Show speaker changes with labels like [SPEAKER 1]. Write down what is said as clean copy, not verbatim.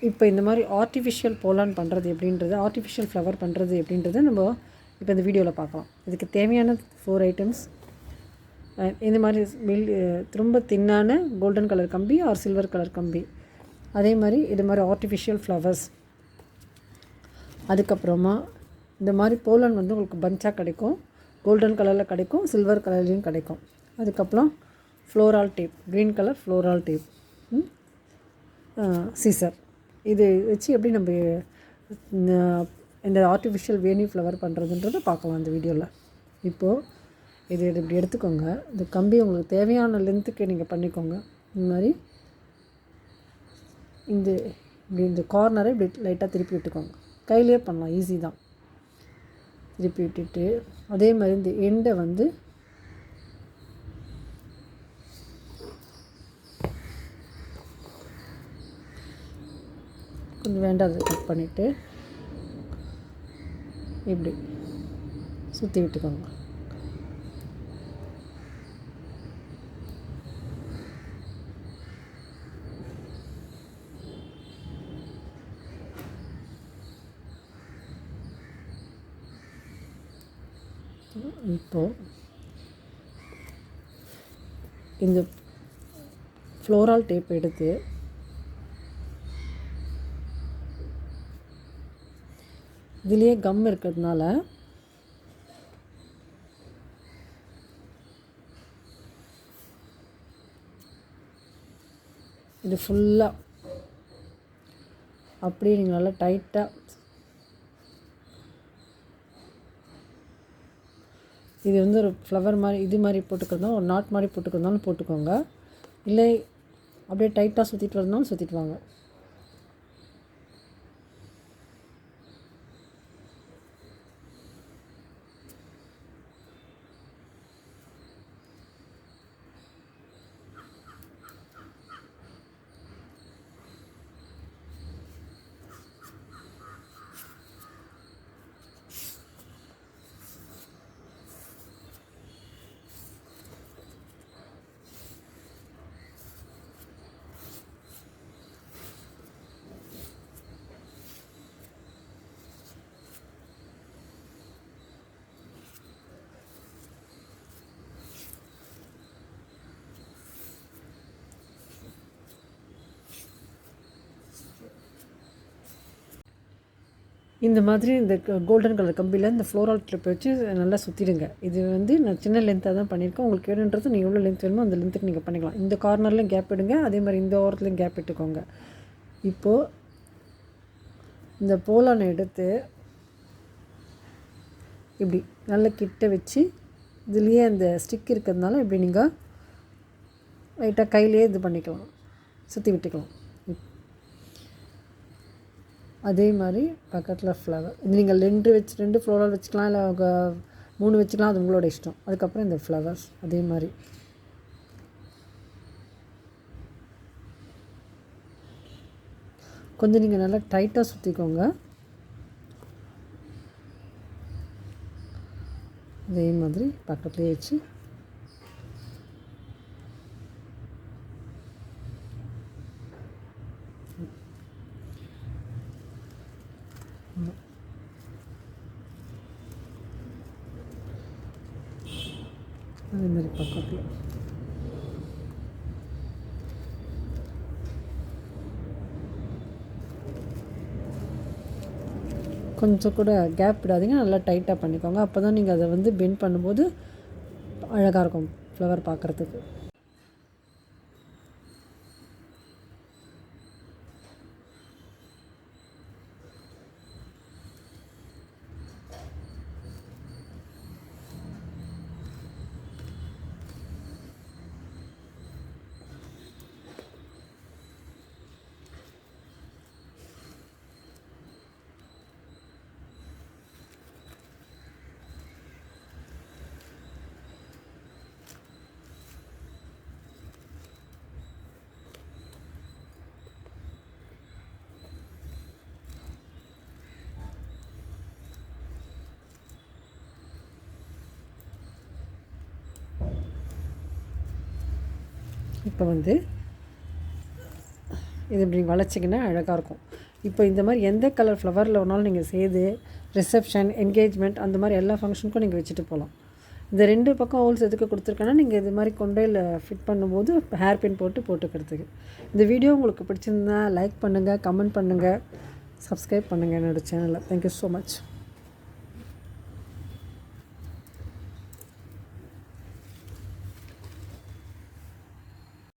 [SPEAKER 1] இப்போ இந்த மாதிரி ஆர்டிஃபிஷியல் போலான் பண்ணுறது எப்படின்றது, ஆர்டிஃபிஷியல் ஃப்ளவர் பண்ணுறது எப்படின்றத நம்ம இப்போ இந்த வீடியோவில் பார்க்கலாம். இதுக்கு தேவையான 4 ஐட்டம்ஸ். இந்த மாதிரி ரொம்ப தின்னான கோல்டன் கலர் கம்பி ஆர் சில்வர் கலர் கம்பி, அதே மாதிரி இது மாதிரி ஆர்டிஃபிஷியல் ஃப்ளவர்ஸ். அதுக்கப்புறமா இந்த மாதிரி போலான் வந்து உங்களுக்கு பஞ்சாக கிடைக்கும், கோல்டன் கலரில் கிடைக்கும், சில்வர் கலர்லேயும் கிடைக்கும். அதுக்கப்புறம் floral tape, green colour floral tape, scissor. இது வச்சு எப்படி நம்ம இந்த ஆர்டிஃபிஷியல் வேணி ஃப்ளவர் பண்ணுறதுன்றதை பார்க்கலாம் இந்த வீடியோவில். இப்போது இது இப்படி எடுத்துக்கோங்க. இந்த கம்பி உங்களுக்கு தேவையான லென்த்துக்கு நீங்கள் பண்ணிக்கோங்க. இந்த மாதிரி இந்த கார்னரை இப்படி லைட்டாக திருப்பி விட்டுக்கோங்க. கையிலே பண்ணலாம், ஈஸி தான். திருப்பி விட்டுட்டு அதே மாதிரி இந்த எண்டை வந்து கொஞ்சம் வேண்டாம் கட் பண்ணிவிட்டு இப்படி சுற்றி விட்டுக்கோங்க. இப்போது இந்த ஃப்ளோரால் டேப் எடுத்து இதுலேயே கம் இருக்கிறதுனால இது ஃபுல்லாக அப்படியே நீங்கள் நல்லா டைட்டாக இது வந்து ஒரு ஃப்ளவர் மாதிரி இது மாதிரி போட்டுக்கிறதுனாலும் ஒரு நாட் மாதிரி போட்டுக்கிறதுனாலும் போட்டுக்கோங்க. இல்லை அப்படியே டைட்டாக சுற்றிட்டு வரதுனாலும் சுற்றிட்டு வாங்க. இந்த மாதிரி இந்த கோல்டன் கலர் கம்பியில் இந்த ஃப்ளோரால் ட்ரிப் வச்சு நல்லா சுற்றிடுங்க. இது வந்து நான் சின்ன லென்த்தாக தான் பண்ணியிருக்கேன். உங்களுக்கு வேணுன்றது நீங்கள் எவ்வளோ லென்த் வேணுமோ அந்த லென்த்துக்கு நீங்கள் பண்ணிக்கலாம். இந்த கார்னர்லையும் கேப் விடுங்க, அதே மாதிரி இந்த ஓரத்துலையும் கேப் விட்டுக்கோங்க. இப்போது இந்த போலானை எடுத்து இப்படி நல்ல கிட்ட வச்சு இதுலேயே அந்த ஸ்டிக் இருக்கிறதுனால இப்படி நீங்கள் லைட்டாக கையிலேயே இது பண்ணிக்கலாம், சுற்றி விட்டுக்கலாம். அதே மாதிரி பக்கத்தில் ஃப்ளவர் நீங்கள் 2 ஃப்ளோரால் வச்சுக்கலாம், இல்லை 3 வச்சுக்கலாம், அது உங்களோட இஷ்டம். அதுக்கப்புறம் இந்த ஃப்ளவர்ஸ் அதே மாதிரி கொஞ்சம் நீங்கள் நல்லா டைட்டாக சுற்றிக்கோங்க. அதே மாதிரி பக்கத்துலேயே வச்சு அதே மாதிரி பக்கத்தில் கொஞ்சம் கூட கேப் விடாதீங்க, நல்லா டைட்டாக பண்ணிக்கோங்க. அப்போ தான் நீங்கள் அதை வந்து பெண்ட் பண்ணும்போது அழகாக இருக்கும் ஃப்ளவர் பார்க்குறதுக்கு. இப்போ வந்து இது இப்படி வளைச்சிங்கன்னா அழகாக இருக்கும். இப்போ இந்த மாதிரி எந்த கலர் ஃப்ளவரில் வேணாலும் நீங்கள் செய்து ரிசப்ஷன், என்கேஜ்மெண்ட் அந்த மாதிரி எல்லா ஃபங்க்ஷனுக்கும் நீங்கள் வச்சுட்டு போகலாம். இந்த 2 பக்கம் ஹோல்ஸ் எதுக்கு கொடுத்துருக்கேன்னா, நீங்கள் இது மாதிரி கொண்டையில் ஃபிட் பண்ணும்போது ஹேர் பின் போட்டுக்கிறதுக்கு. இந்த வீடியோ உங்களுக்கு பிடிச்சிருந்தா லைக் பண்ணுங்கள், கமெண்ட் பண்ணுங்கள், சப்ஸ்கிரைப் பண்ணுங்கள் என்னோடய சேனலை. Thank you so much.